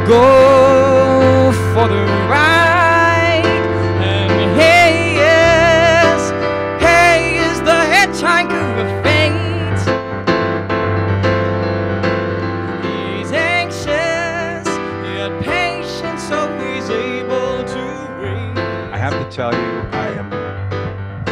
go for the ride. And he is the hitchhiker of fate. He's anxious, yet patient, so he's able to wait. I have to tell you, I am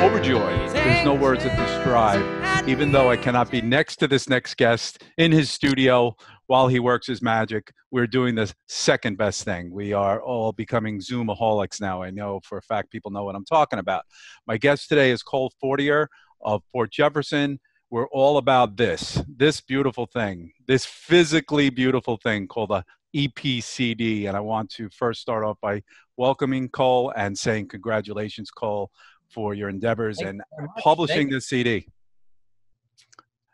overjoyed. There's no words to describe, even though I cannot be next to this next guest in his studio while he works his magic. We're doing the second best thing. We are all becoming Zoomaholics now. I know for a fact people know what I'm talking about. My guest today is Cole Fortier of Port Jefferson. We're all about this beautiful thing, this physically beautiful thing called a EPCD. And I want to first start off by welcoming Cole and saying congratulations, Cole, for your endeavors and publishing this CD.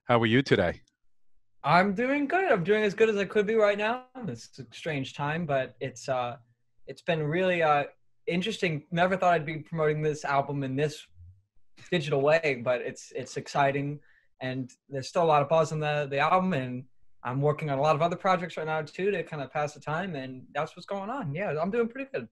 How are you today? I'm doing good. I'm doing as good as I could be right now. It's a strange time, but it's been really interesting. Never thought I'd be promoting this album in this digital way, but it's exciting, and there's still a lot of buzz on the album, and I'm working on a lot of other projects right now too to kind of pass the time, and that's what's going on. Yeah, I'm doing pretty good.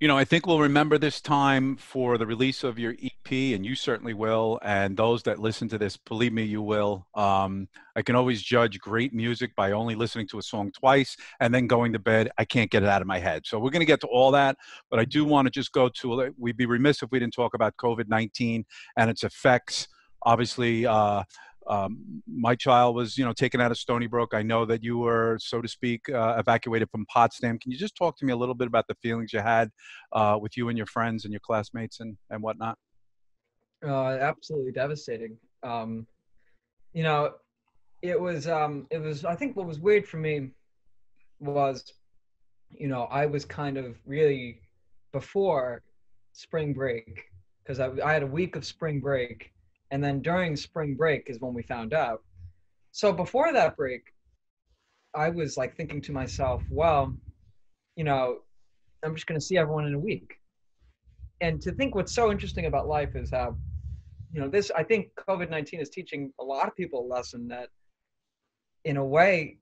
You know, I think we'll remember this time for the release of your EP, and you certainly will. And those that listen to this, believe me, you will. I can always judge great music by only listening to a song twice and then going to bed. I can't get it out of my head. So we're going to get to all that. But I do want to just go to, we'd be remiss if we didn't talk about COVID-19 and its effects. Obviously, my child was, taken out of Stony Brook. I know that you were, so to speak, evacuated from Potsdam. Can you just talk to me a little bit about the feelings you had with you and your friends and your classmates and whatnot? Absolutely devastating. It was, I think what was weird for me was, I was kind of really before spring break, because I had a week of spring break. And then during spring break is when we found out. So before that break, I was like thinking to myself, well, I'm just going to see everyone in a week. And to think what's so interesting about life is how, I think COVID-19 is teaching a lot of people a lesson that in a way,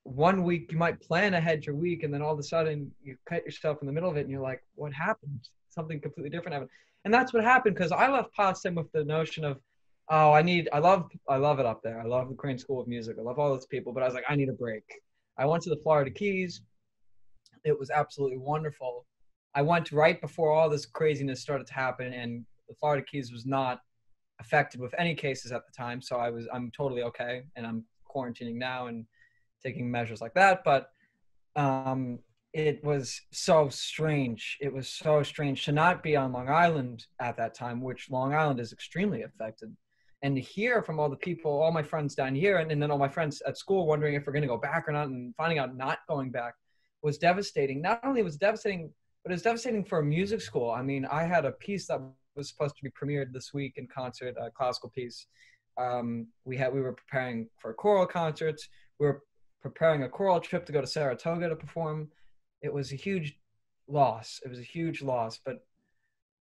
1 week you might plan ahead your week, and then all of a sudden you cut yourself in the middle of it and you're like, what happened? Something completely different happened. And that's what happened, because I left Potsdam with the notion of, I love it up there. I love the Crane School of Music. I love all those people, but I was like, I need a break. I went to the Florida Keys. It was absolutely wonderful. I went right before all this craziness started to happen, and the Florida Keys was not affected with any cases at the time. So I'm totally okay, and I'm quarantining now and taking measures like that. But it was so strange. It was so strange to not be on Long Island at that time, which Long Island is extremely affected. And to hear from all the people, all my friends down here, and then all my friends at school wondering if we're going to go back or not, and finding out not going back was devastating. Not only was it devastating, but it was devastating for a music school. I mean, I had a piece that was supposed to be premiered this week in concert, a classical piece. We were preparing for choral concerts. We were preparing a choral trip to go to Saratoga to perform. It was a huge loss. It was a huge loss, but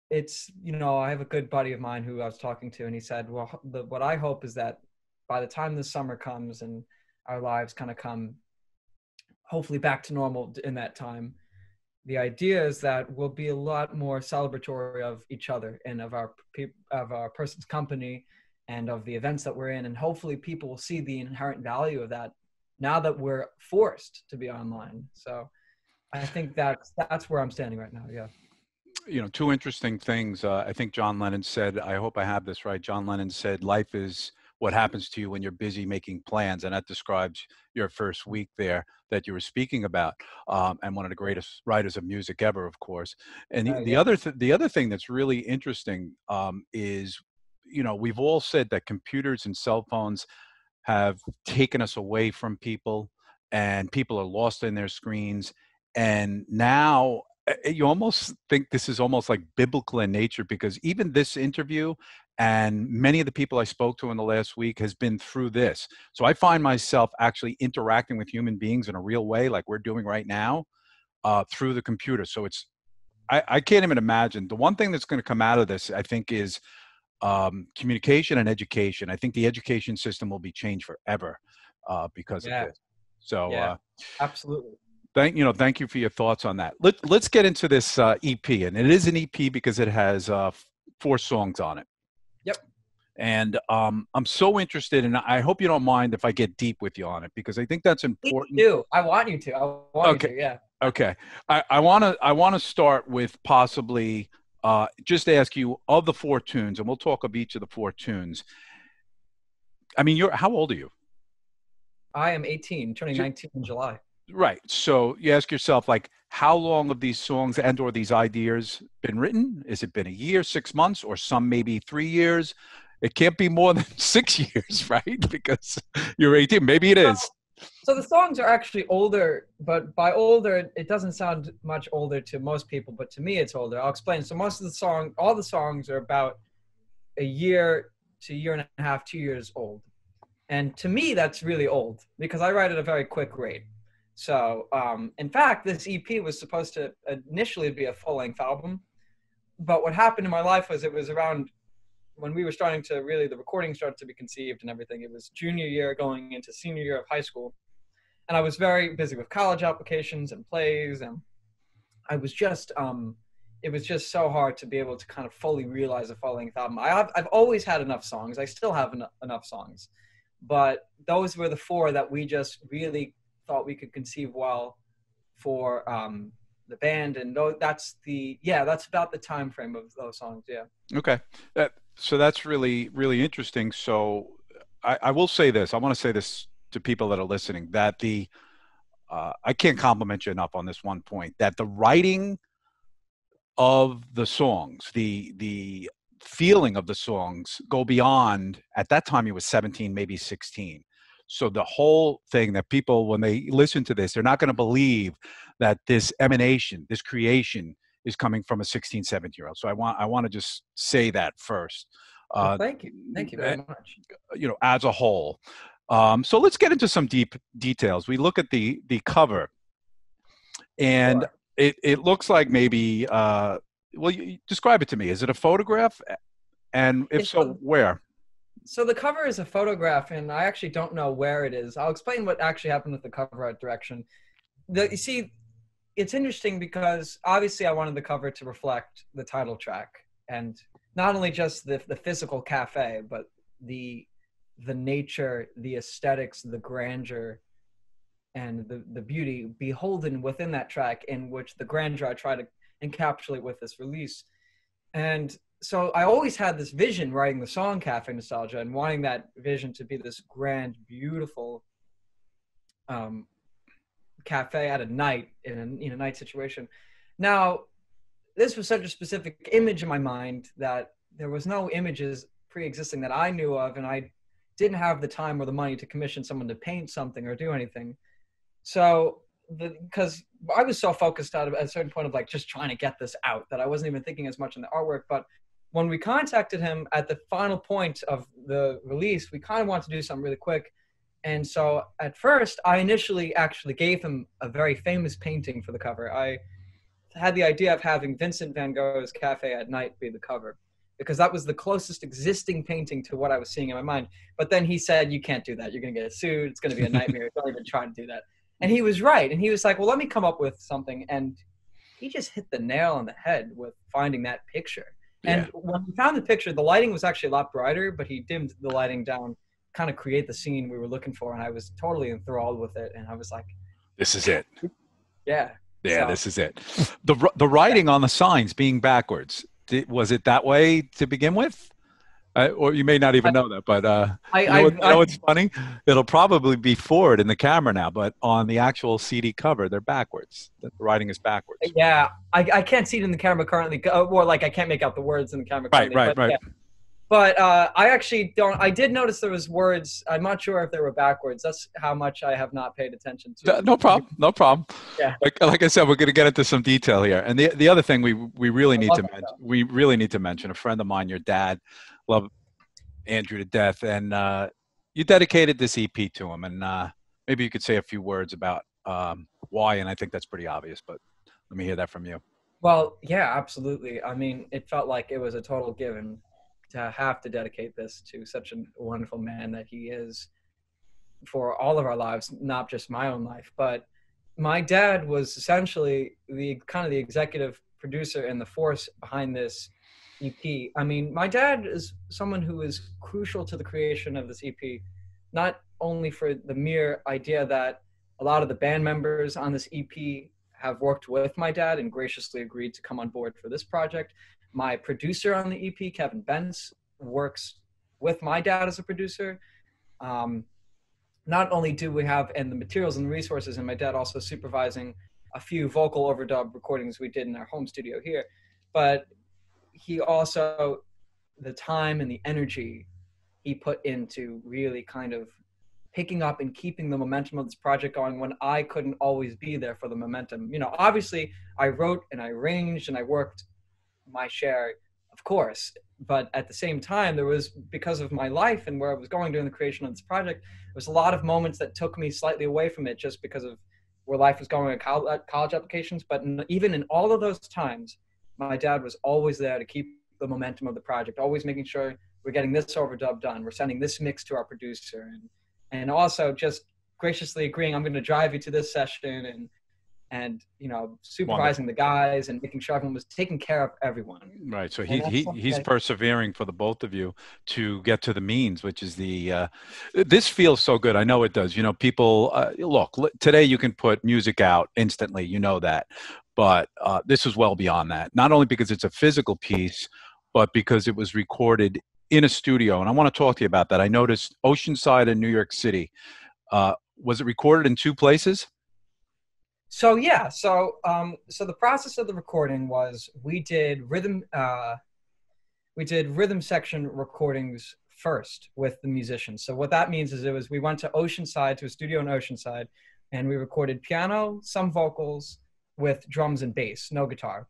it's, I have a good buddy of mine who I was talking to, and he said, well, what I hope is that by the time the summer comes and our lives kind of come hopefully back to normal in that time, the idea is that we'll be a lot more celebratory of each other and of our person's company and of the events that we're in. And hopefully people will see the inherent value of that now that we're forced to be online. So I think that's where I'm standing right now. Yeah. Two interesting things. I think John Lennon said, I hope I have this right. John Lennon said, life is what happens to you when you're busy making plans. And that describes your first week there that you were speaking about. And one of the greatest writers of music ever, of course. And the other thing that's really interesting is, we've all said that computers and cell phones have taken us away from people, and people are lost in their screens. And now you almost think this is almost like biblical in nature, because even this interview and many of the people I spoke to in the last week has been through this. So I find myself actually interacting with human beings in a real way, like we're doing right now, through the computer. So I can't even imagine. The one thing that's going to come out of this, I think, is communication and education. I think the education system will be changed forever because of this. So absolutely. Thank you for your thoughts on that. Let's get into this EP, and it is an EP because it has 4 songs on it. Yep. And I'm so interested, and I hope you don't mind if I get deep with you on it because I think that's Please important. do. I want you to. I want Okay. you to. Yeah. Okay. I wanna start with possibly just ask you of the 4 tunes, and we'll talk of each of the 4 tunes. I mean, how old are you? I am 18, turning 19 in July. Right. So you ask yourself, like, how long have these songs and or these ideas been written? Has it been a year, 6 months, or some maybe 3 years? It can't be more than 6 years, right? Because you're 18. Maybe it is. So the songs are actually older, but by older, it doesn't sound much older to most people, but to me, it's older. I'll explain. So all the songs are about a year to a year and a half, 2 years old. And to me, that's really old because I write at a very quick rate. So, in fact, this EP was supposed to initially be a full-length album. But what happened in my life was it was around when we were starting to the recording started to be conceived and everything. It was junior year going into senior year of high school. And I was very busy with college applications and plays. And I was just, it was just so hard to be able to kind of fully realize a full-length album. I've always had enough songs. I still have enough songs. But those were the 4 that we just really thought we could conceive well for the band, and that's about the time frame of those songs. Yeah. Okay. So that's really, really interesting. So I will say this. I want to say this to people that are listening, that I can't compliment you enough on this one point, that the writing of the songs, the feeling of the songs go beyond, at that time he was 17, maybe 16. So the whole thing that people, when they listen to this, they're not going to believe that this emanation, this creation is coming from a 16, 17-year-old. So I want to just say that first. Well, thank you. Thank you very much. As a whole. So let's get into some deep details. We look at the cover, and Sure. it looks like maybe, well, you describe it to me. Is it a photograph? And if so, where? So the cover is a photograph, and I actually don't know where it is. I'll explain what actually happened with the cover art direction. You see, it's interesting because obviously I wanted the cover to reflect the title track, and not only just the physical cafe, but the nature, the aesthetics, the grandeur, and the beauty beholden within that track, in which the grandeur I try to encapsulate with this release. And so I always had this vision writing the song Cafe Nostalgia and wanting that vision to be this grand, beautiful cafe at a night in a night situation. Now, this was such a specific image in my mind that there was no images pre-existing that I knew of, and I didn't have the time or the money to commission someone to paint something or do anything. So, because I was so focused out of at a certain point of like just trying to get this out that I wasn't even thinking as much on the artwork. But when we contacted him at the final point of the release, we kind of wanted to do something really quick. And so at first, I initially actually gave him a very famous painting for the cover. I had the idea of having Vincent van Gogh's Cafe at Night be the cover, because that was the closest existing painting to what I was seeing in my mind. But then he said, you can't do that. You're going to get sued. It's going to be a nightmare. Don't even try to do that. And he was right. And he was like, well, let me come up with something. And he just hit the nail on the head with finding that picture. Yeah. And when we found the picture, the lighting was actually a lot brighter, but he dimmed the lighting down, kind of create the scene we were looking for. And I was totally enthralled with it. And I was like, this is it. Yeah. Yeah, so, this is it. The writing on the signs being backwards, was it that way to begin with? Or you may not even know that, but you know what's funny? It'll probably be forward in the camera now, but on the actual CD cover, they're backwards. The writing is backwards. Yeah, I can't see it in the camera currently, or like I can't make out the words in the camera currently. Right. Yeah. But I actually don't. I did notice there was words. I'm not sure if they were backwards. That's how much I have not paid attention to. No problem. No problem. Yeah. Like I said, we're going to get into some detail here. And the other thing we really need to mention. We really need to mention a friend of mine, your dad, love Andrew to death, and you dedicated this EP to him. And maybe you could say a few words about why. And I think that's pretty obvious, but let me hear that from you. Well, yeah, absolutely. I mean, it felt like it was a total given to have to dedicate this to such a wonderful man that he is for all of our lives, not just my own life. But my dad was essentially the kind of the executive producer and the force behind this EP. I mean, my dad is someone who is crucial to the creation of this EP, not only for the mere idea that a lot of the band members on this EP have worked with my dad and graciously agreed to come on board for this project. My producer on the EP, Kevin Bentz, works with my dad as a producer. Um, Not only do we have and the materials and the resources, and my dad also supervising a few vocal overdub recordings we did in our home studio here, but he also, the time and the energy he put into really kind of picking up and keeping the momentum of this project going when I couldn't always be there for the momentum. You know, obviously I wrote and I arranged and I worked my share, of course, but at the same time, there was, because of my life and where I was going during the creation of this project, there was a lot of moments that took me slightly away from it just because of where life was going at college applications. But even in all of those times, my dad was always there to keep the momentum of the project, always making sure we're getting this overdub done, we're sending this mix to our producer, and also just graciously agreeing, I'm going to drive you to this session, and you know, supervising Wonderful. the guys and making sure everyone was taking care of everyone. Right. So And that's he's something persevering for the both of you to get to the means, which is the this feels so good. I know it does. You know, people look, today you can put music out instantly, you know that. But this is well beyond that. Not only because it's a physical piece, but because it was recorded in a studio. And I want to talk to you about that. I noticed Oceanside in New York City. Was it recorded in two places? So yeah, so the process of the recording was we did rhythm section recordings first with the musicians. So what that means is we went to Oceanside, to a studio in Oceanside, and we recorded piano, some vocals with drums and bass, no guitar.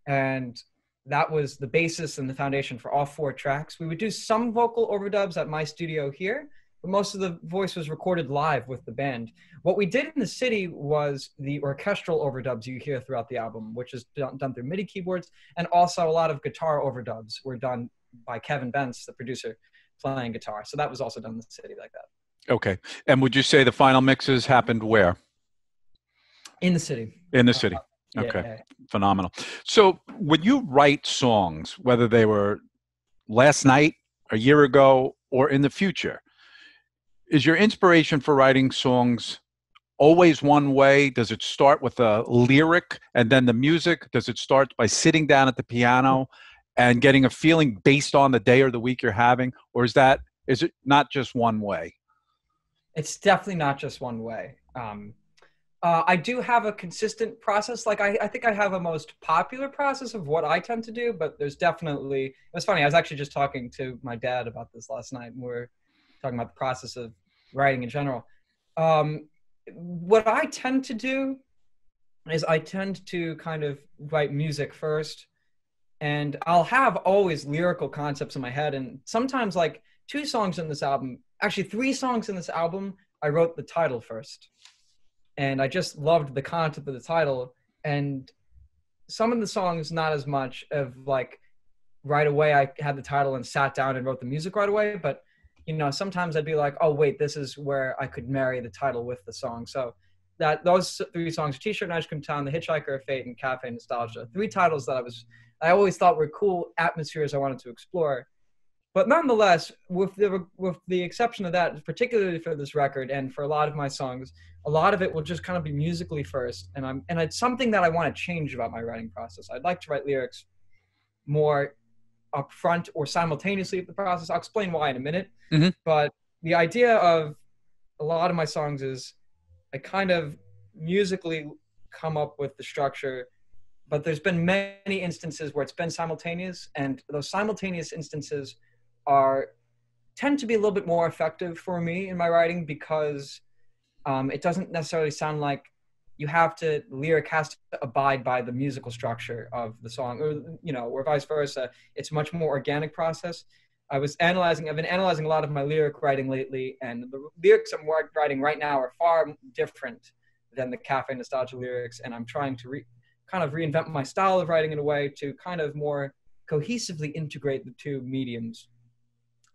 And that was the basis and the foundation for all four tracks. We would do some vocal overdubs at my studio here, but most of the voice was recorded live with the band. What we did in the city was the orchestral overdubs you hear throughout the album, which is done through MIDI keyboards, and also a lot of guitar overdubs were done by Kevin Bentz, the producer, playing guitar. So that was also done in the city like that. Okay. And would you say the final mixes happened where? In the city. In the city. Okay. Yeah. Phenomenal. So when you write songs, whether they were last night, a year ago, or in the future, is your inspiration for writing songs always one way? Does it start with a lyric and then the music? Does it start by sitting down at the piano and getting a feeling based on the day or the week you're having? Or is it not just one way? It's definitely not just one way. I do have a consistent process. Like I think I have a most popular process of what I tend to do, but there's definitely, it was funny. I was actually just talking to my dad about this last night, and we're talking about the process of writing in general. What I tend to do is I tend to kind of write music first, and I'll have always lyrical concepts in my head. And sometimes, like two songs in this album, actually three songs in this album, I wrote the title first. And I just loved the concept of the title. And some of the songs, not as much of like right away, I had the title and sat down and wrote the music right away. But, you know, sometimes I'd be like, oh, wait, this is where I could marry the title with the song. So those three songs, T-Shirt, Night Come Town, The Hitchhiker Fate, and Cafe Nostalgia, three titles that I always thought were cool atmospheres I wanted to explore. But nonetheless, with the exception of that, particularly for this record and for a lot of my songs, a lot of it will just kind of be musically first, and it's something that I want to change about my writing process. I'd like to write lyrics more upfront or simultaneously with the process. I'll explain why in a minute. Mm-hmm. But the idea of a lot of my songs is I kind of musically come up with the structure, but there's been many instances where it's been simultaneous, and those simultaneous instances tend to be a little bit more effective for me in my writing because it doesn't necessarily sound like lyric has to abide by the musical structure of the song, or, you know, or vice versa. It's a much more organic process. I've been analyzing a lot of my lyric writing lately, and the lyrics I'm writing right now are far different than the Cafe Nostalgia lyrics, and I'm trying to kind of reinvent my style of writing in a way to kind of more cohesively integrate the two mediums.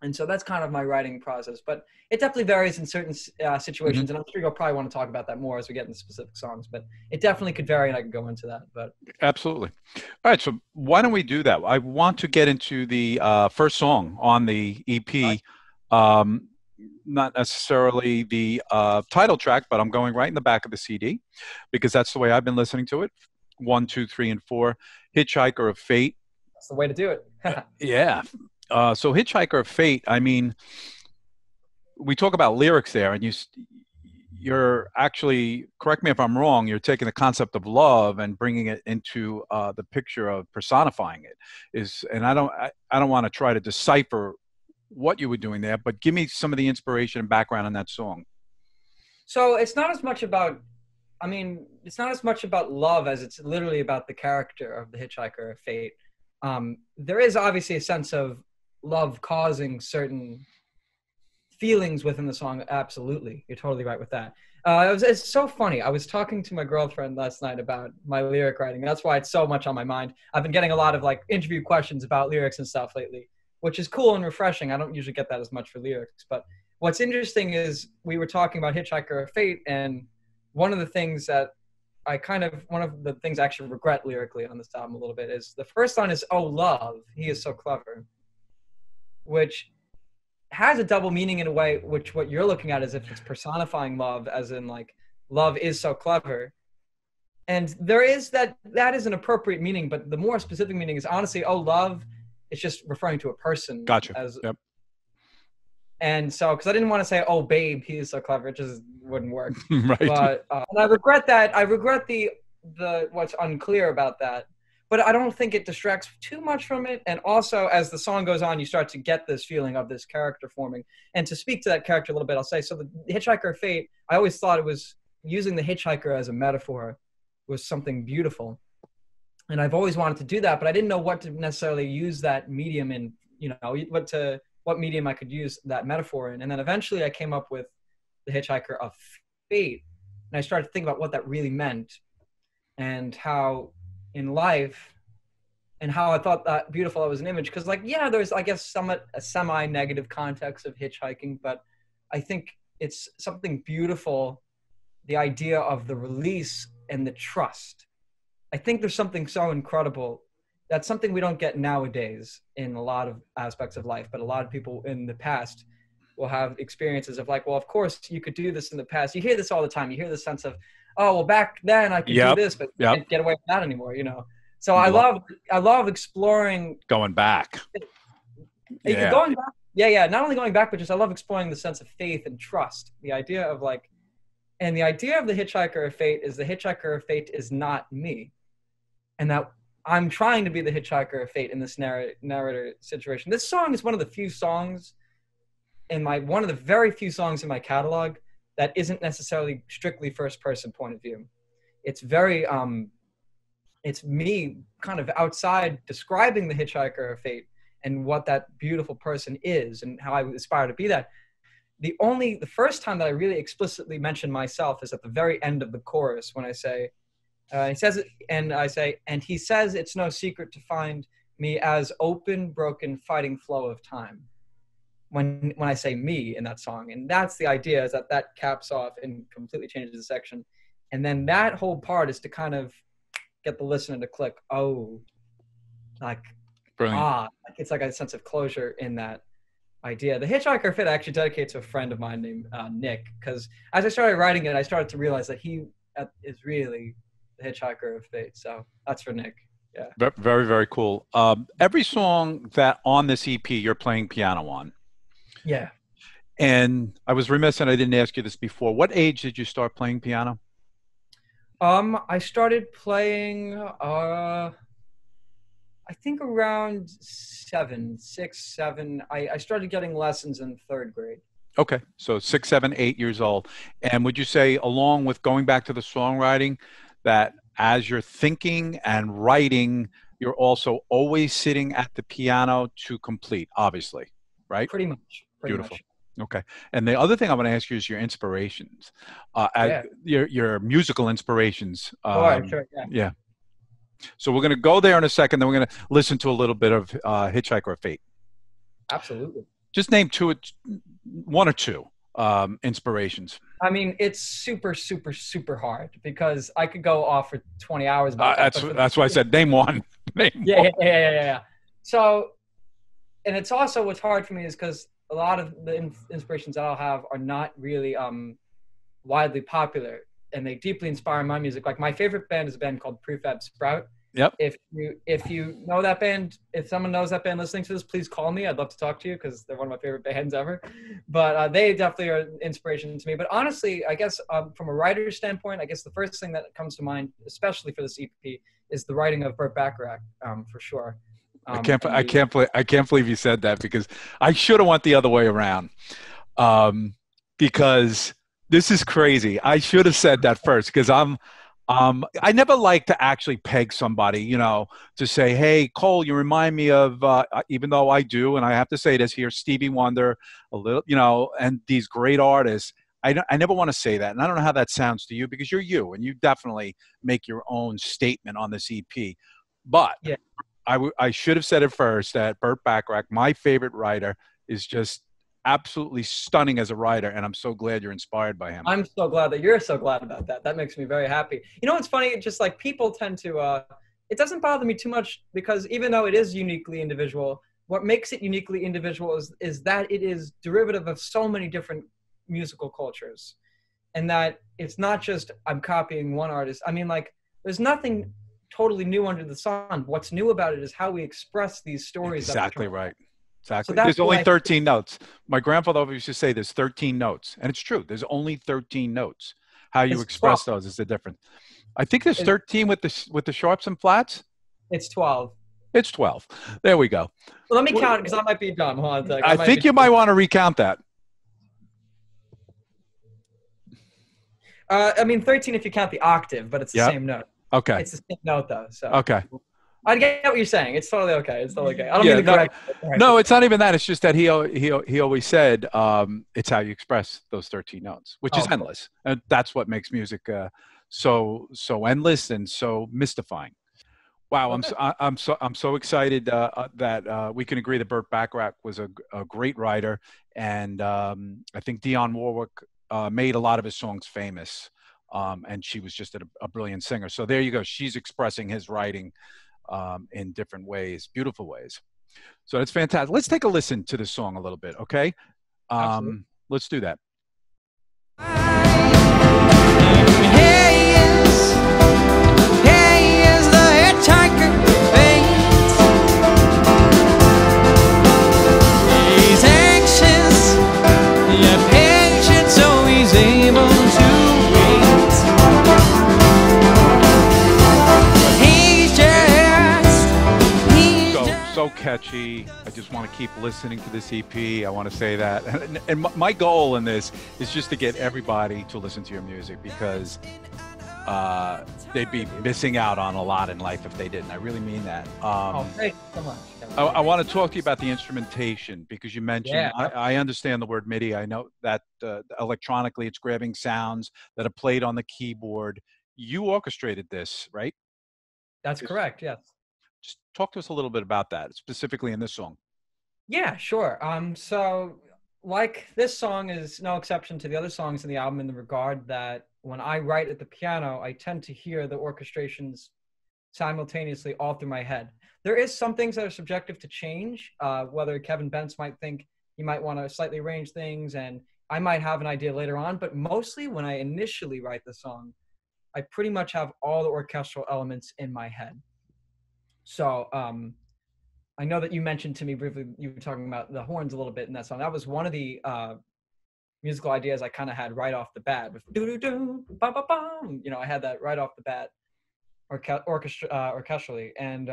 And so that's kind of my writing process, but it definitely varies in certain situations. And I'm sure you'll probably want to talk about that more as we get into specific songs, but it definitely could vary, and I can go into that. But Absolutely. All right, so why don't we do that? I want to get into the first song on the EP. Um, not necessarily the title track, but I'm going right in the back of the CD because that's the way I've been listening to it. 1, 2, 3, and 4. Hitchhiker of Fate. that's the way to do it. Yeah. So Hitchhiker of Fate, I mean, we talk about lyrics there, and you're actually, correct me if I'm wrong, you're taking the concept of love and bringing it into the picture of personifying it. And I don't want to try to decipher what you were doing there, but give me some of the inspiration and background on that song. So it's not as much about, I mean, it's not as much about love as it's literally about the character of the Hitchhiker of Fate. There is obviously a sense of love causing certain feelings within the song. Absolutely, you're totally right with that. It's so funny. I was talking to my girlfriend last night about my lyric writing. That's why it's so much on my mind. I've been getting a lot of like interview questions about lyrics and stuff lately, which is cool and refreshing. I don't usually get that as much for lyrics, but what's interesting is we were talking about Hitchhiker of Fate, and one of the things that one of the things I actually regret lyrically on this album a little bit is the first line is, "Oh, love, he is so clever," which has a double meaning in a way, which what you're looking at is if it's personifying love, as in like, love is so clever. And there is that is an appropriate meaning, but the more specific meaning is honestly, oh, love, it's just referring to a person. Gotcha. As, yep. And so, because I didn't want to say, oh, babe, he is so clever, it just wouldn't work. Right. But and I regret that. I regret the what's unclear about that. But I don't think it distracts too much from it. And also, as the song goes on, you start to get this feeling of this character forming. And to speak to that character a little bit, I'll say, so the Hitchhiker of Fate, I always thought it was using the hitchhiker as a metaphor was something beautiful. And I've always wanted to do that, but I didn't know what to necessarily use that medium in, what medium I could use that metaphor in. And then eventually I came up with the Hitchhiker of Fate. And I started to think about what that really meant and how in life and how I thought that beautiful that was an image. Because like, yeah, there's, I guess, somewhat a semi-negative context of hitchhiking, but I think it's something beautiful, the idea of the release and the trust. I think there's something so incredible. That's something we don't get nowadays in a lot of aspects of life, but a lot of people in the past will have experiences of like, well, of course you could do this in the past. You hear this all the time. You hear the sense of, oh, well, back then I could do this, but can't get away with that anymore, So I love exploring. Going back. Yeah. Going back. Yeah. Not only going back, but just I love exploring the sense of faith and trust. The idea of like, and the idea of the Hitchhiker of Fate is the Hitchhiker of Fate is not me. And that I'm trying to be the Hitchhiker of Fate in this narrator situation. This song is one of the few songs one of the very few songs in my catalog that isn't necessarily strictly first person point of view. It's very, it's me kind of outside describing the Hitchhiker of Fate and what that beautiful person is and how I aspire to be that. The first time that I really explicitly mention myself is at the very end of the chorus when I say, he says it, and I say, and he says it's no secret to find me as open, broken, fighting flow of time. When I say me in that song, and that's the idea, is that caps off and completely changes the section, and then that whole part is to kind of get the listener to click, oh, like brilliant. Like it's like a sense of closure in that idea. The Hitchhiker Fate I actually dedicate to a friend of mine named Nick, because as I started writing it, I started to realize that he is really the Hitchhiker of Fate. So that's for Nick. Yeah. Very, very cool. Every song that on this EP you're playing piano on. Yeah. And I was remiss and I didn't ask you this before. What age did you start playing piano? I started playing, I think around 6, 7. I started getting lessons in 3rd grade. Okay. So 6, 7, 8 years old. And would you say, along with going back to the songwriting, that as you're thinking and writing, you're also always sitting at the piano to complete, obviously, right? Pretty much. Beautiful. Okay. And the other thing I want to ask you is your inspirations, your musical inspirations. Sure. Yeah. So we're going to go there in a second. Then we're going to listen to a little bit of Hitchhiker of Fate. Absolutely. Just name one or two inspirations. I mean, it's super, super, super hard because I could go off for 20 hours about that. But That's why I said name one. Name yeah, one. yeah. So, and it's also what's hard for me is because a lot of the inspirations that I'll have are not really widely popular, and they deeply inspire my music. Like my favorite band is a band called Prefab Sprout. Yep. If you know that band, if someone knows that band listening to this, please call me. I'd love to talk to you because they're one of my favorite bands ever. But they definitely are an inspiration to me. But honestly, I guess from a writer's standpoint, I guess the first thing that comes to mind, especially for this EP, is the writing of Burt Bacharach, for sure. I can't believe you said that because I should have went the other way around. Because this is crazy. I should have said that first because I never like to actually peg somebody, you know, to say, hey, Cole, you remind me of, even though I do, and I have to say this here, Stevie Wonder, a little, you know, and these great artists. I never want to say that. And I don't know how that sounds to you because you're you and you definitely make your own statement on this EP. But yeah. I should have said it first that Burt Bacharach, my favorite writer, is just absolutely stunning as a writer, and I'm so glad you're inspired by him. I'm so glad that you're so glad about that. That makes me very happy. You know what's funny? It's just like people tend to, it doesn't bother me too much because even though it is uniquely individual, what makes it uniquely individual is that it is derivative of so many different musical cultures. And that it's not just I'm copying one artist. I mean, like, there's nothing totally new under the sun. What's new about it is how we express these stories. Exactly right. Exactly. So there's only 13 notes. My grandfather always used to say there's 13 notes. And it's true. There's only 13 notes. How you express those is the difference. I think there's 13 with the sharps and flats. It's 12. It's 12. There we go. Well, let me count it because I might be dumb. Hold on a second. I think you might want to recount that. I mean, 13 if you count the octave, but it's the same note. Okay. It's the same note, though. So. Okay. I get what you're saying. It's totally okay. It's totally okay. I don't mean to correct. No, it's not even that. It's just that he always said it's how you express those 13 notes, which is endless. And that's what makes music so endless and so mystifying. Wow, I'm so excited that we can agree that Burt Bacharach was a great writer, and I think Dionne Warwick made a lot of his songs famous, and she was just a brilliant singer. So there you go. She's expressing his writing in different ways, beautiful ways. So it's fantastic. Let's take a listen to this song a little bit, okay? Let's do that. Hey is the Hitchhiker Fate. He's anxious, yet patient, so he's able to wait. So catchy. I just want to keep listening to this EP. I want to say that. And my goal in this is just to get everybody to listen to your music because they'd be missing out on a lot in life if they didn't. I really mean that. Thank you so much. I want to talk to you about the instrumentation because you mentioned, I understand the word MIDI. I know that electronically it's grabbing sounds that are played on the keyboard. You orchestrated this, right? That's correct, yes. Just talk to us a little bit about that, specifically in this song. Yeah, sure. So like this song is no exception to the other songs in the album in the regard that when I write at the piano, I tend to hear the orchestrations simultaneously all through my head. There is some things that are subjective to change, whether Kevin Bentz might think he might want to slightly arrange things and I might have an idea later on, but mostly when I initially write the song, I pretty much have all the orchestral elements in my head. So I know that you mentioned to me briefly, you were talking about the horns a little bit in that song. That was one of the musical ideas I kind of had right off the bat. With doo-doo-doo, ba-ba-bum. You know, I had that right off the bat orchestrally. And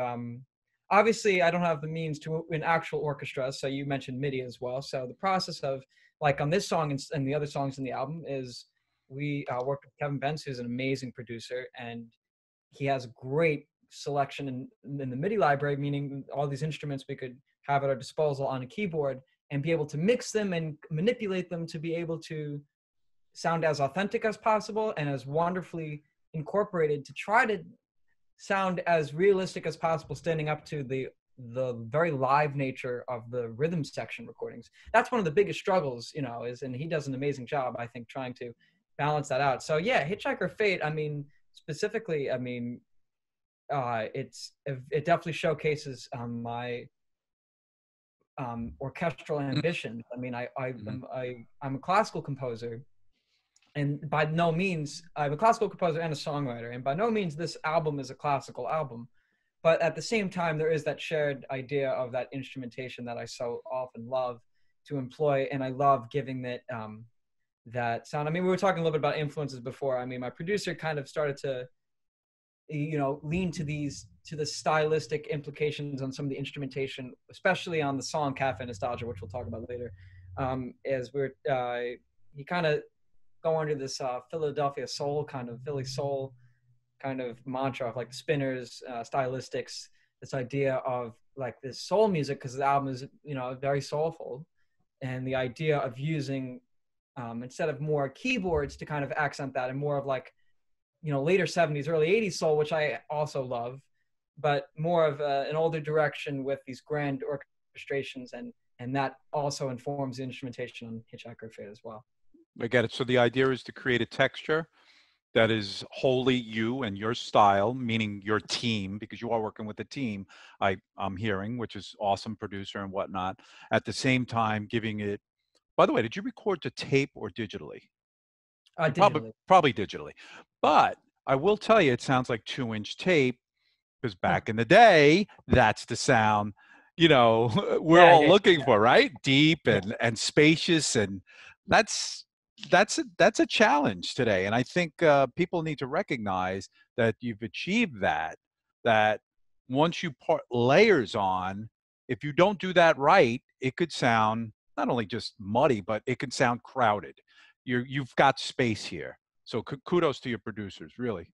obviously, I don't have the means to an actual orchestra. So you mentioned MIDI as well. So the process of, like on this song and the other songs in the album is we worked with Kevin Bentz, who's an amazing producer. And he has great selection in the MIDI library, meaning all these instruments we could have at our disposal on a keyboard and be able to mix them and manipulate them to be able to sound as authentic as possible and as wonderfully incorporated to try to sound as realistic as possible, standing up to the the very live nature of the rhythm section recordings. That's one of the biggest struggles, you know, is, and he does an amazing job, I think, trying to balance that out. So yeah, Hitchhiker Fate, I mean, specifically, I mean, it definitely showcases my orchestral ambition. I mean, I'm a classical composer, and by no means, I'm a classical composer and a songwriter, and by no means this album is a classical album. But at the same time, there is that shared idea of that instrumentation that I so often love to employ, and I love giving it that sound. I mean, we were talking a little bit about influences before. I mean, my producer kind of started to, you know, lean to the stylistic implications on some of the instrumentation, especially on the song Cafe Nostalgia, which we'll talk about later. As we're he kind of go under this Philadelphia soul kind of Philly soul kind of mantra of like the Spinners stylistics, this idea of like this soul music, because the album is, you know, very soulful, and the idea of using instead of more keyboards to kind of accent that, and more of like, you know, later 70s, early 80s soul, which I also love, but more of an older direction with these grand orchestrations, and that also informs the instrumentation on Hitchhiker Fate as well. I get it. So the idea is to create a texture that is wholly you and your style, meaning your team, because you are working with a team, I'm hearing, which is awesome, producer and whatnot. At the same time, giving it, by the way, did you record to tape or digitally? Digitally. Probably digitally. But I will tell you, it sounds like 2-inch tape, because back in the day, that's the sound, you know, we're all looking for, right? Deep and spacious, and that's a challenge today. And I think people need to recognize that you've achieved that once you put layers on, if you don't do that right, it could sound not only just muddy, but it could sound crowded. You've got space here. So kudos to your producers, really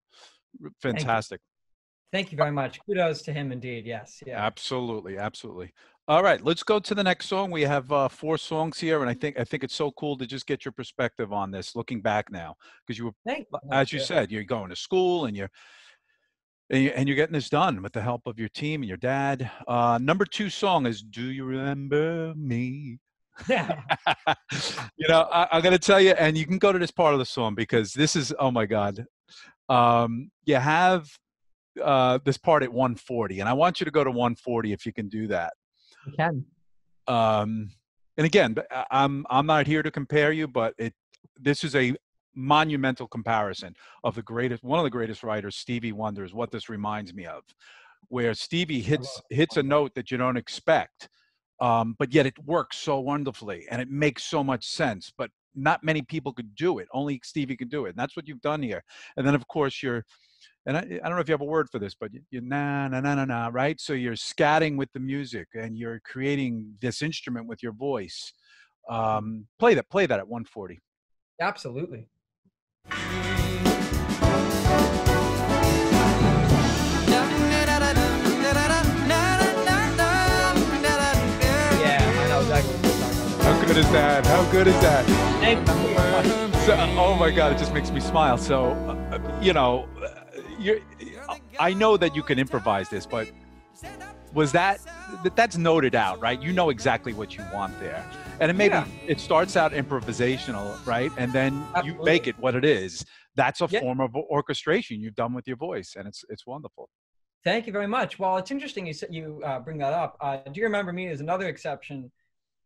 fantastic. Thank you very much. Kudos to him indeed. Yes. Yeah. Absolutely. Absolutely. All right, let's go to the next song. We have 4 songs here, and I think it's so cool to just get your perspective on this, looking back now, because you were, as you said, you're going to school and you're getting this done with the help of your team and your dad. Number 2 song is "Do You Remember Me?" Yeah. You know, I'm going to tell you, and you can go to this part of the song because this is, oh my God. You have this part at 140, and I want you to go to 140 if you can do that. You can. And again, I'm not here to compare you, but this is a monumental comparison of one of the greatest writers, Stevie Wonder, is what this reminds me of, where Stevie hits a note that you don't expect, but yet it works so wonderfully and it makes so much sense. But not many people could do it. Only Stevie could do it, and that's what you've done here. And then, of course, and I don't know if you have a word for this, but you're na na na na na, right? So you're scatting with the music and you're creating this instrument with your voice. Play that at 140. Absolutely. How good is that? How good is that? So, oh my God, it just makes me smile. So, you know, I know that you can improvise this, but was that's noted out, right? You know exactly what you want there. And it starts out improvisational, right? And then you make it what it is. That's a form of orchestration you've done with your voice, and it's wonderful. Thank you very much. Well, it's interesting you bring that up. Do You Remember Me is another exception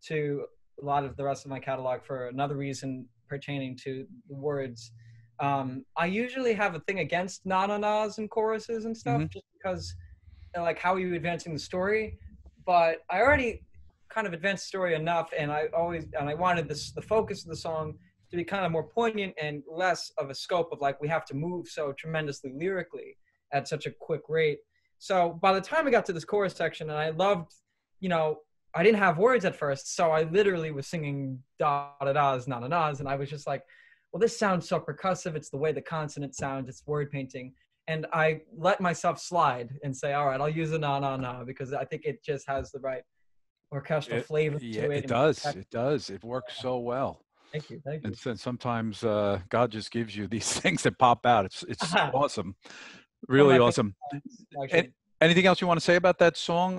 to a lot of the rest of my catalog for another reason pertaining to the words. I usually have a thing against na-na-nas and choruses and stuff, just because, you know, like how are you advancing the story? But I already kind of advanced the story enough, and I wanted the focus of the song to be kind of more poignant and less of a scope of like we have to move so tremendously lyrically at such a quick rate. So by the time I got to this chorus section, and I loved, you know, I didn't have words at first, so I literally was singing da-da-das, na-na-nas, and I was just like, well, this sounds so percussive. It's the way the consonant sounds. It's word painting. And I let myself slide and say, all right, I'll use a na-na-na because I think it just has the right orchestral flavor to it. It does. It does. It works so well. Thank you. Thank you. And sometimes God just gives you these things that pop out. It's awesome. Really awesome. Anything else you want to say about that song?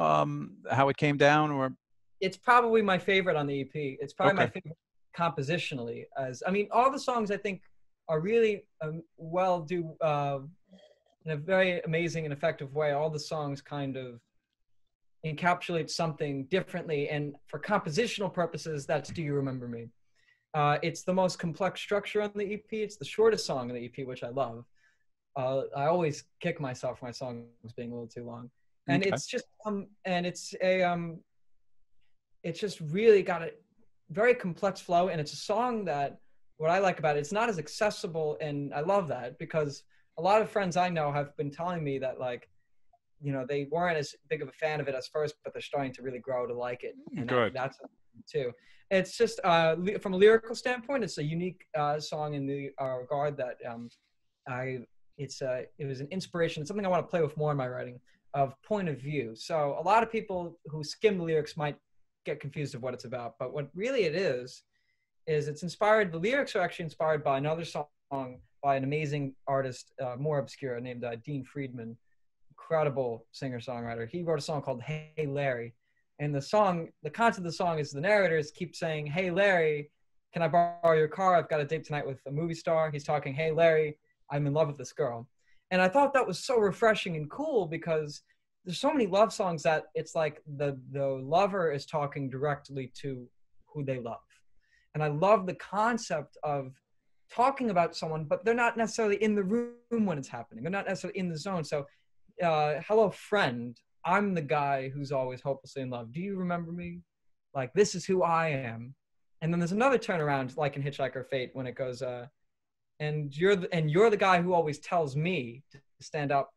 How it came down, or It's probably my favorite on the EP. It's probably my okay, favorite compositionally. As I mean, all the songs I think are really well do in a very amazing and effective way. All the songs kind of encapsulate something differently, and for compositional purposes, that's "Do You Remember Me." It's the most complex structure on the EP. It's the shortest song on the EP, which I love. I always kick myself for my songs being a little too long, and okay, it's just it's just really got a very complex flow, and it's a song that what I like about it, it's not as accessible, and I love that because a lot of friends I know have been telling me that like, you know, they weren't as big of a fan of it as first, but they're starting to really grow to like it, and good. that's too. It's just from a lyrical standpoint, it's a unique song in the regard that I it was an inspiration. It's something I want to play with more in my writing of point of view. So a lot of people who skim the lyrics might get confused of what it's about, but what really it is it's inspired. The lyrics are actually inspired by another song by an amazing artist, more obscure, named Dean Friedman, incredible singer-songwriter. He wrote a song called "Hey Larry," and the concept of the song is the narrators keep saying, "Hey Larry, can I borrow your car? I've got a date tonight with a movie star." He's talking, "Hey Larry, I'm in love with this girl." And I thought that was so refreshing and cool because there's so many love songs that it's like the lover is talking directly to who they love. And I love the concept of talking about someone, but they're not necessarily in the room when it's happening. They're not necessarily in the zone. So, hello, friend. I'm the guy who's always hopelessly in love. Do you remember me? Like, this is who I am. And then there's another turnaround, like in Hitchhiker Fate, when it goes, and you're the guy who always tells me to stand up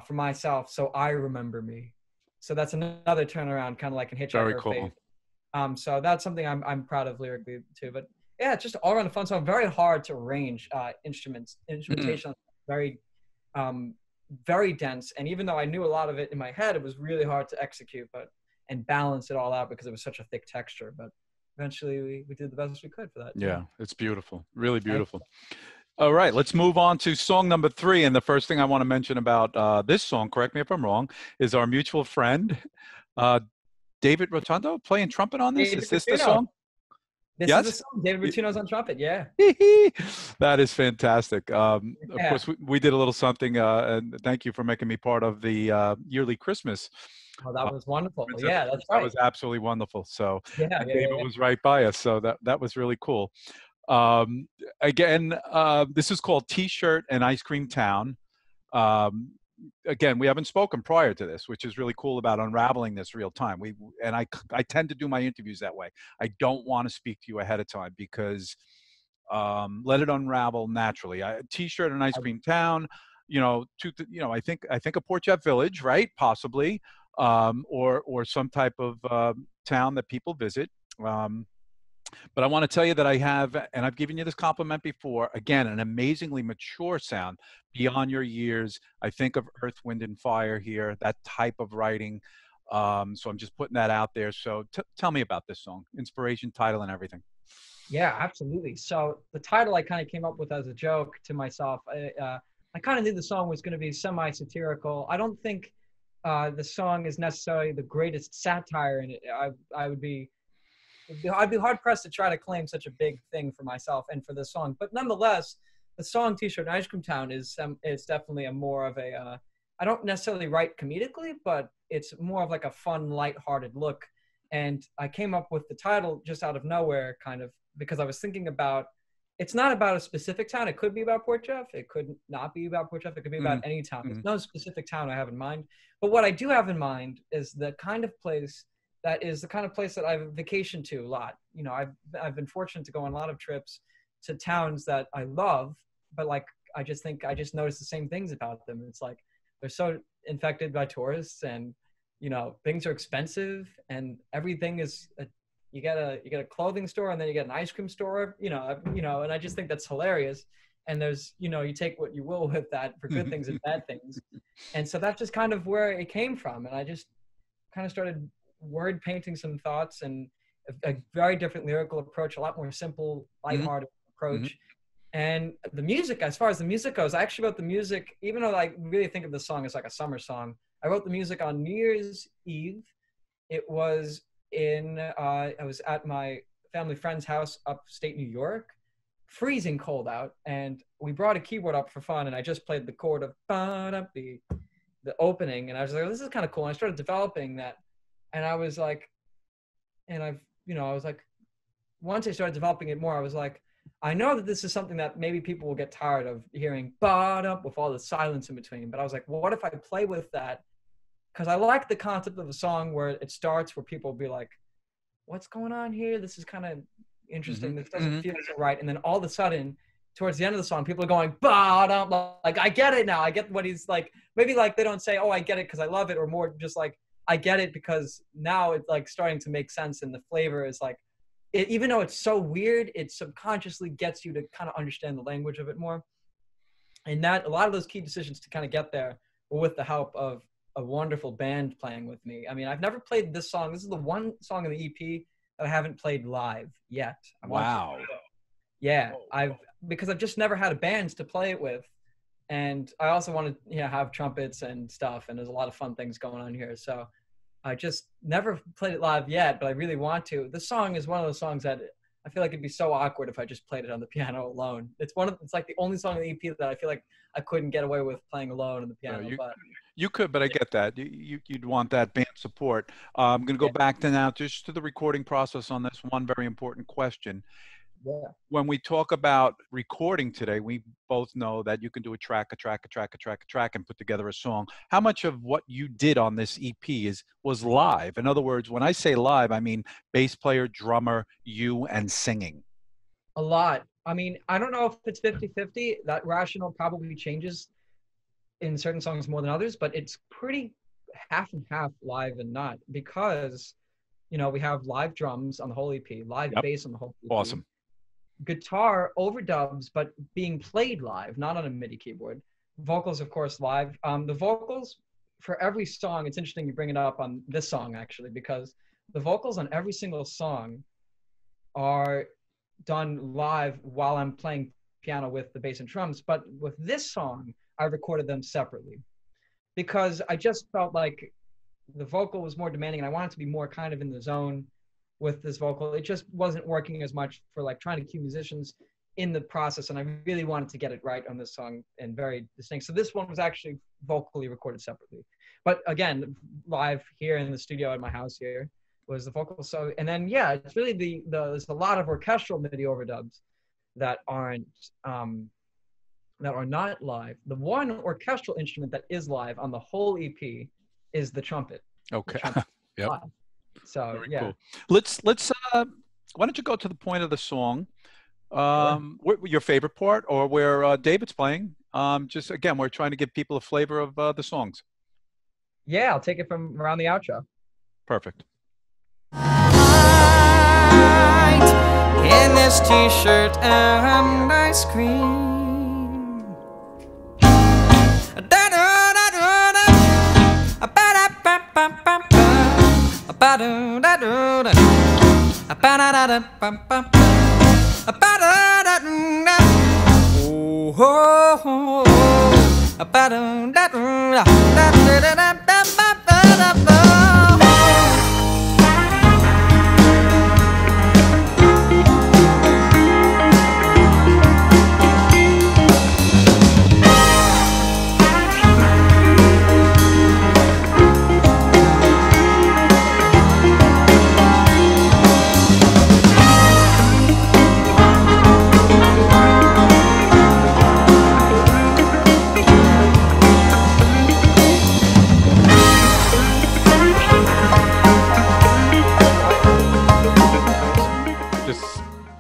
for myself, so I remember me. So that's another turnaround, kind of like in Very Hitchhiker cool. Fate. So that's something I'm proud of lyrically too. But yeah, it's just all around a fun song. Very hard to arrange instrumentation, very very dense. And even though I knew a lot of it in my head, it was really hard to execute, and balance it all out because it was such a thick texture. But eventually we did the best we could for that. Yeah, it's beautiful, really beautiful. All right, let's move on to song number 3. And the first thing I want to mention about this song, correct me if I'm wrong, is our mutual friend, David Rotundo, playing trumpet on this. Is this the song? This is the song. David Rotundo's on trumpet, yeah. That is fantastic. Of course, we did a little something, and thank you for making me part of the yearly Christmas. Oh, that was wonderful. Yeah, that's right. That was absolutely wonderful. So David was right by us, so that was really cool. Again, this is called T-Shirt and Ice Cream Town. Again, we haven't spoken prior to this, which is really cool about unraveling this real time. I tend to do my interviews that way. I don't want to speak to you ahead of time because let it unravel naturally. T-Shirt and Ice Cream Town, I think a Fortier village, right? Possibly, or some type of town that people visit. But I want to tell you that I have, and I've given you this compliment before, again, an amazingly mature sound beyond your years. I think of Earth, Wind, and Fire here, that type of writing. So I'm just putting that out there. So tell me about this song, inspiration, title, and everything. Yeah, absolutely. So the title I kind of came up with as a joke to myself. I kind of knew the song was going to be semi-satirical. I don't think the song is necessarily the greatest satire in it. I'd be hard pressed to try to claim such a big thing for myself and for this song, but nonetheless, the song "T-Shirt and Ice Cream Town" is definitely a more of a. I don't necessarily write comedically, but it's more of like a fun, lighthearted look. And I came up with the title just out of nowhere, kind of because I was thinking about. It's not about a specific town. It could be about Port Jeff. It could not be about Port Jeff. It could be about any town. There's no specific town I have in mind. But what I do have in mind is the kind of place that is the kind of place that I've vacationed to a lot. You know, I've been fortunate to go on a lot of trips to towns that I love, but like I just noticed the same things about them. It's like they're so infected by tourists, and things are expensive, and everything is you get a clothing store, and then you get an ice cream store, and I just think that's hilarious. And there's you take what you will with that for good things and bad things, and so that's just kind of where it came from. And I just kind of started word painting some thoughts and a very different lyrical approach, a lot more simple, lighthearted approach. And the music, as far as the music goes, I actually wrote the music, even though I really think of the song as like a summer song, I wrote the music on New Year's Eve. It was I was at my family friend's house upstate New York, freezing cold out, and we brought a keyboard up for fun, and I just played the chord of the opening, and I was like, this is kind of cool. And I started developing that, and I was like, I was like, once I started developing it more, I was like, I know that this is something that maybe people will get tired of hearing with all the silence in between. But I was like, well, what if I play with that? Because I like the concept of a song where it starts where people will be like, what's going on here? This is kind of interesting. This doesn't feel so right. And then all of a sudden, towards the end of the song, people are going, like, I get it now. I get what he's like. Maybe like they don't say, oh, I get it because I love it, or more just like, I get it because now it's like starting to make sense, and the flavor is like, even though it's so weird, it subconsciously gets you to kind of understand the language of it more. And that a lot of those key decisions to kind of get there were with the help of a wonderful band playing with me. I mean, I've never played this song. This is the one song in the EP that I haven't played live yet. Wow. Yeah, because I've just never had a band to play it with. And I also want to have trumpets and stuff, and there's a lot of fun things going on here. So I just never played it live yet, but I really want to. This song is one of those songs that I feel like it'd be so awkward if I just played it on the piano alone. It's like the only song on the EP that I feel like I couldn't get away with playing alone on the piano. You could, but I get that. You'd want that band support. I'm going to go back to now just to the recording process on this one very important question. Yeah. When we talk about recording today, we both know that you can do a track, and put together a song. How much of what you did on this EP was live? In other words, when I say live, I mean bass player, drummer, you, and singing. A lot. I mean, I don't know if it's 50-50. That rationale probably changes in certain songs more than others, but it's pretty half and half live and not, because, we have live drums on the whole EP, live bass on the whole EP. Awesome. Guitar overdubs, but being played live, not on a MIDI keyboard. Vocals, of course, live. The vocals for every song, it's interesting you bring it up on this song, actually, because the vocals on every single song are done live while I'm playing piano with the bass and drums. But with this song, I recorded them separately because I just felt like the vocal was more demanding, and I wanted to be more kind of in the zone with this vocal. It just wasn't working as much for like trying to cue musicians in the process, and I really wanted to get it right on this song and very distinct. So this one was actually vocally recorded separately, but again, live here in the studio at my house here was the vocal. So, and then it's really there's a lot of orchestral MIDI overdubs that are not live. The one orchestral instrument that is live on the whole EP is the trumpet. Okay. Yep. Live. So very cool. Let's why don't you go to the point of the song, your favorite part, or where David's playing. Just again, we're trying to give people a flavor of the songs. Yeah, I'll take it from around the outro. Perfect. In this t-shirt and ice cream.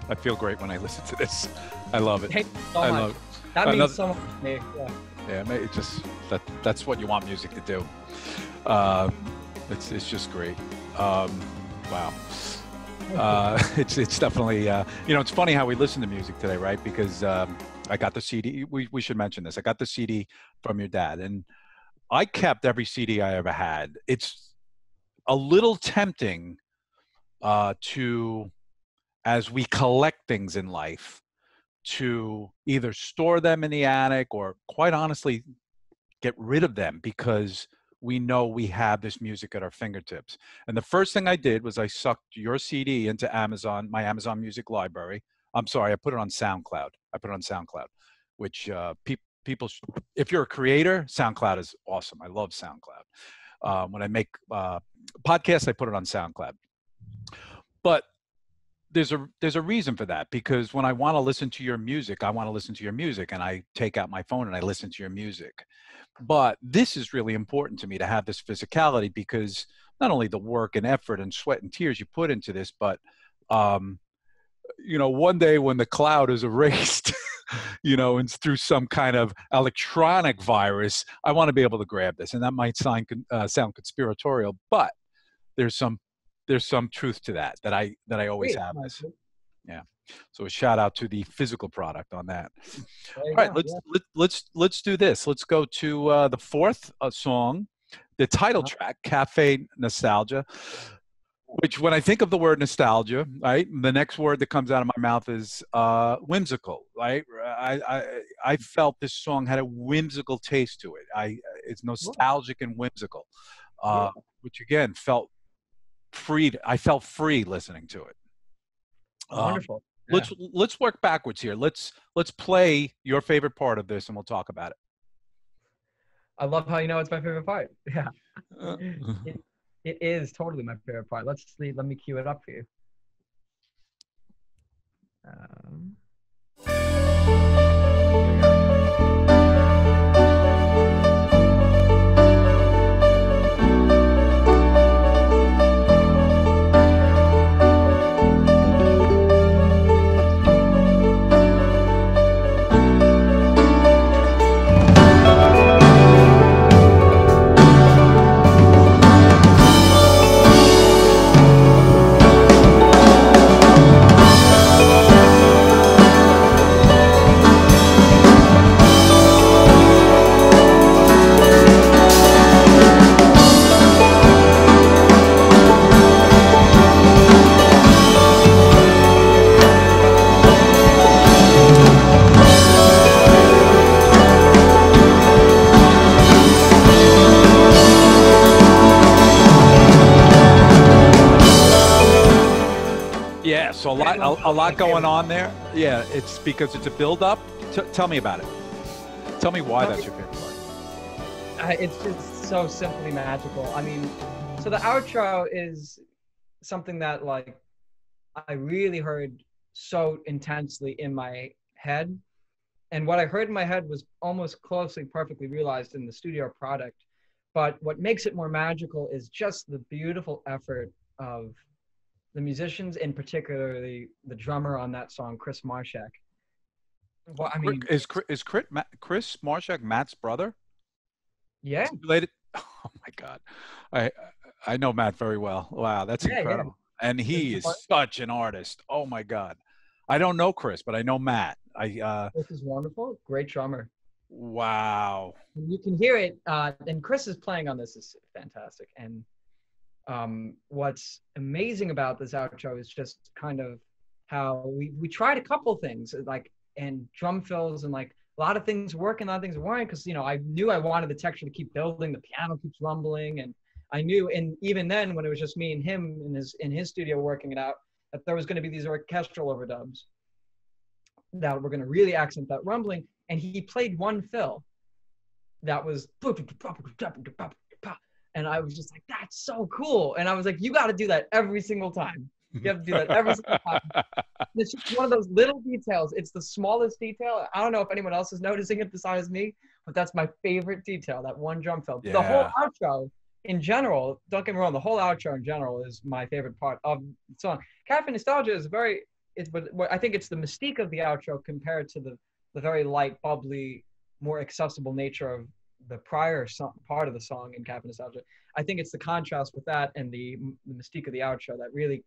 I feel great when I listen to this. I love it. I love it. That means so much to me. Yeah, it just that's what you want music to do. It's just great. Wow. It's definitely it's funny how we listen to music today, right? Because I got the CD. We should mention this. I got the CD from your dad, and I kept every CD I ever had. It's a little tempting to, as we collect things in life, to either store them in the attic or, quite honestly, get rid of them, because we know we have this music at our fingertips. And the first thing I did was I sucked your CD into Amazon, my Amazon Music library. I'm sorry, I put it on SoundCloud. Which people, if you're a creator, SoundCloud is awesome. I love SoundCloud. When I make podcasts, I put it on SoundCloud. But there's a reason for that, because when I want to listen to your music, I want to listen to your music, and I take out my phone and I listen to your music. But this is really important to me to have this physicality, because not only the work and effort and sweat and tears you put into this, but one day when the cloud is erased, and through some kind of electronic virus, I want to be able to grab this. And that might sound conspiratorial, but there's some truth to that I always have this. Yeah. So a shout out to the physical product on that. All right, let's do this. Let's go to the fourth song, the title track, Cafe Nostalgia. Which, when I think of the word nostalgia, right, the next word that comes out of my mouth is whimsical. Right, I felt this song had a whimsical taste to it. It's nostalgic and whimsical, which again felt free. I felt free listening to it. Wonderful. Yeah. Let's work backwards here. Let's play your favorite part of this, and we'll talk about it. I love how you know it's my favorite part. Yeah, it is totally my favorite part. Let me cue it up for you. So a lot going on there. Yeah, it's because it's a build-up. Tell me about it. Tell me why that's your favorite part. It's just so simply magical. I mean, so the outro is something that I really heard so intensely in my head. And what I heard in my head was almost closely perfectly realized in the studio product. But what makes it more magical is just the beautiful effort of the musicians, in particular the drummer on that song, Chris Marshak. Well, I mean, is Chris Marshak Matt's brother? Yeah. Related? Oh my God, I know Matt very well. Wow, that's incredible. Yeah. And he is such an artist. Oh my God, I don't know Chris, but I know Matt. This is wonderful. Great drummer. Wow. You can hear it, and Chris is playing on this is fantastic. And what's amazing about this outro is just kind of how we tried a couple things, and drum fills, and a lot of things working, a lot of things weren't, because I knew I wanted the texture to keep building, the piano keeps rumbling, and I knew, and even then when it was just me and him in his studio working it out, that there was going to be these orchestral overdubs that were going to really accent that rumbling. And he played one fill that was, and I was just like, that's so cool. And I was like, you got to do that every single time. You have to do that every single time. It's just one of those little details. It's the smallest detail. I don't know if anyone else is noticing it besides me, but that's my favorite detail, that one drum fill. Yeah. The whole outro in general, don't get me wrong, the whole outro in general is my favorite part of the song. Cafe Nostalgia is but I think it's the mystique of the outro compared to the very light, bubbly, more accessible nature of the prior part of the song in Cafe Nostalgia. I think it's the contrast with that and the mystique of the outro that really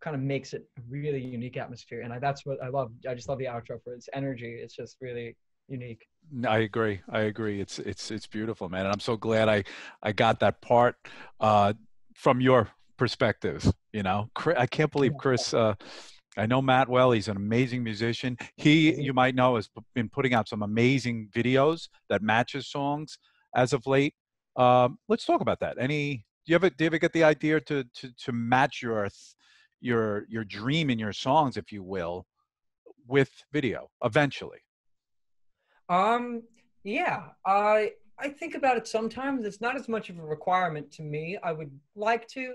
kind of makes it a really unique atmosphere. And that's what I love. I just love the outro for its energy. It's just really unique. I agree. It's beautiful, man. And I'm so glad I got that part from your perspective. I can't believe Chris. I know Matt well. He's an amazing musician. You might know, has been putting out some amazing videos that match his songs as of late. Let's talk about that. Do you ever get the idea to match your dream in your songs, if you will, with video eventually? Um, yeah, I think about it sometimes. It's not as much of a requirement to me. I would like to.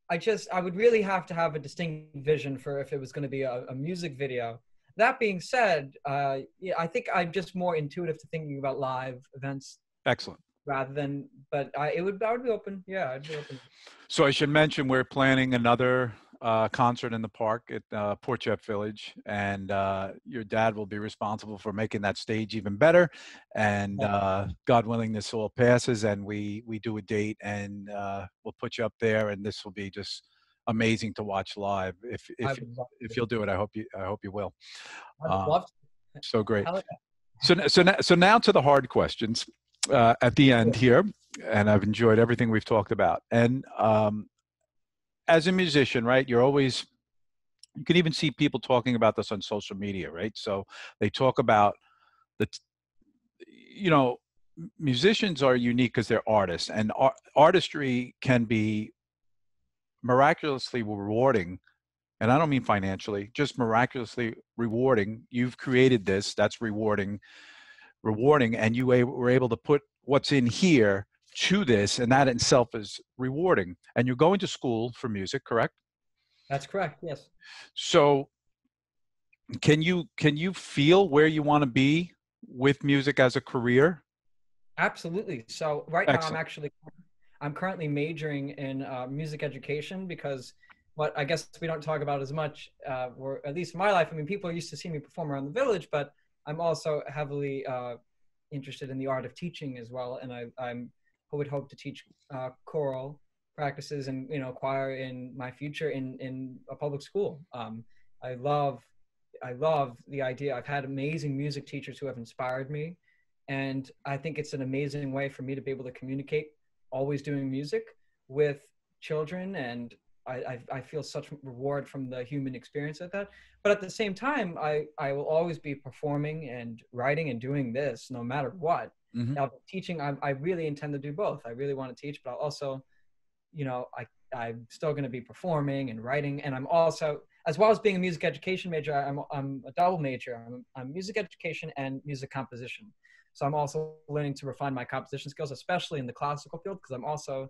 I would really have to have a distinct vision for if it was going to be a music video. That being said, yeah, I think I'm just more intuitive to thinking about live events Excellent. rather than. But I would be open. Yeah, I'd be open. So I should mention we're planning another concert in the park at Portchep Village, and your dad will be responsible for making that stage even better. And God willing, this all passes, and we do a date, and we'll put you up there, and this will be just amazing to watch live. I would love If to. you'll do it, I hope you will. I would love to. So great. Hell So now to the hard questions at the end yeah. here, and I've enjoyed everything we've talked about. And as a musician, right, you can even see people talking about this on social media, right? So they talk about the, you know, musicians are unique because they're artists, and artistry can be miraculously rewarding. And I don't mean financially, just miraculously rewarding. You've created this, that's rewarding, and you were able to put what's in here to this, and that in itself is rewarding. And you're going to school for music, correct? That's correct. Yes. So can you feel where you want to be with music as a career? Absolutely. So right now Excellent. I'm currently majoring in music education because what I guess we don't talk about as much, or at least in my life. I mean, people used to see me perform around the village, but I'm also heavily interested in the art of teaching as well, and I would hope to teach choral practices and choir in my future in a public school. I love I love the idea. I've had amazing music teachers who have inspired me, and I think it's an amazing way for me to be able to communicate, always doing music with children, and I feel such reward from the human experience at that. But at the same time, I will always be performing and writing and doing this no matter what. Hmm. Now, teaching, I really intend to do both. I really want to teach, but I'll also, I'm still going to be performing and writing. And I'm also, as well as being a music education major, I'm a double major. I'm music education and music composition. So I'm also learning to refine my composition skills, especially in the classical field, because I'm also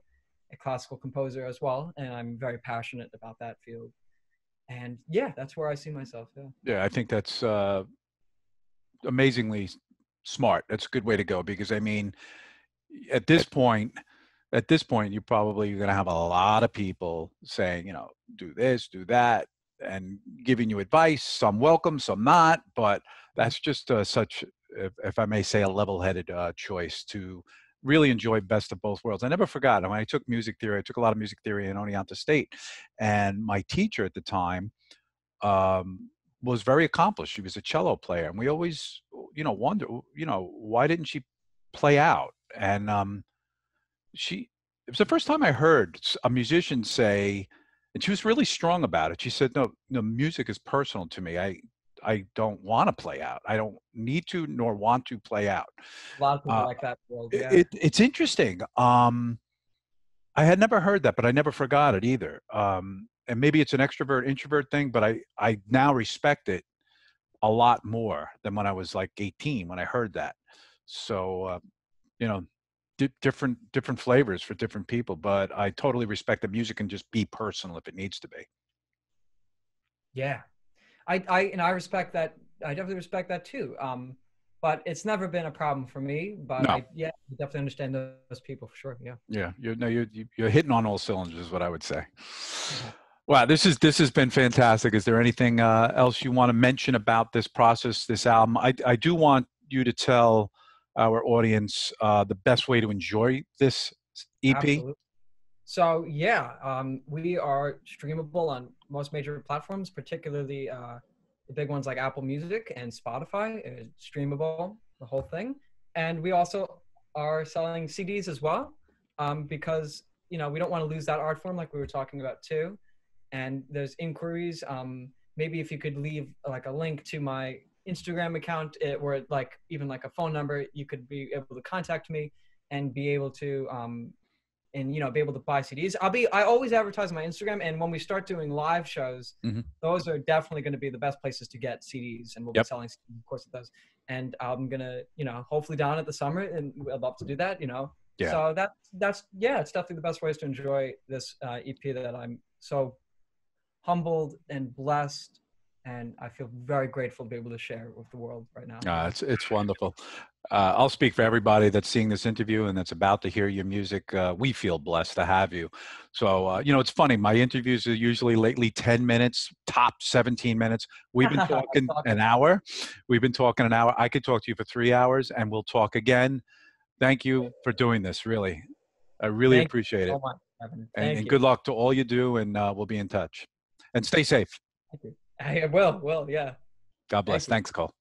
a classical composer as well, and I'm very passionate about that field. And yeah, that's where I see myself. Yeah. Yeah, I think that's amazingly smart. That's a good way to go, because I mean, at this point, you're probably going to have a lot of people saying, do this, do that, and giving you advice. Some welcome, some not, but that's just such, if I may say, a level-headed choice to really enjoy best of both worlds. I never forgot when I took music theory. I took a lot of music theory in Oneonta State, and my teacher at the time was very accomplished. She was a cello player, and we always, wonder, why didn't she play out? And it was the first time I heard a musician say, and she was really strong about it. She said, no, music is personal to me. I don't want to play out. I don't need to nor want to play out. A lot of people Uh, like that world. Yeah. it's interesting. I had never heard that, but I never forgot it either. And maybe it's an extrovert introvert thing, but I now respect it a lot more than when I was like 18 when I heard that. So you know, different flavors for different people, but I totally respect that music can just be personal if it needs to be. Yeah. I respect that. I definitely respect that too. But it's never been a problem for me. But No, I definitely understand those people for sure. Yeah. yeah, you're hitting on all cylinders, is what I would say. Wow, this has been fantastic. Is there anything else you want to mention about this process, this album? I do want you to tell our audience the best way to enjoy this EP. Absolutely. So yeah, we are streamable on most major platforms, particularly the big ones like Apple Music and Spotify. It's streamable, the whole thing. And we also are selling CDs as well, because we don't want to lose that art form, like we were talking about too. And there's inquiries. Maybe if you could leave like a link to my Instagram account, or like even like a phone number, you could be able to contact me. and be able to and you know, be able to buy CDs. I always advertise on my Instagram, and when we start doing live shows, those are definitely going to be the best places to get CDs, and we'll be selling CDs, of course, it does. And I'm gonna, you know, hopefully down at the summer, and I'd love to do that, you know. Yeah. So that's yeah, it's definitely the best ways to enjoy this EP that I'm so humbled and blessed, and I feel very grateful to be able to share with the world right now. It's wonderful. I'll speak for everybody that's seeing this interview and that's about to hear your music. We feel blessed to have you. So, you know, it's funny. My interviews are usually lately 10 minutes, top 17 minutes. We've been talking an hour. We've been talking an hour. I could talk to you for 3 hours, and we'll talk again. Thank you for doing this, really. I really appreciate it. So much, Evan. And good luck to all you do, and we'll be in touch. And stay safe. Thank you. I will, yeah. God bless. Thanks, Cole.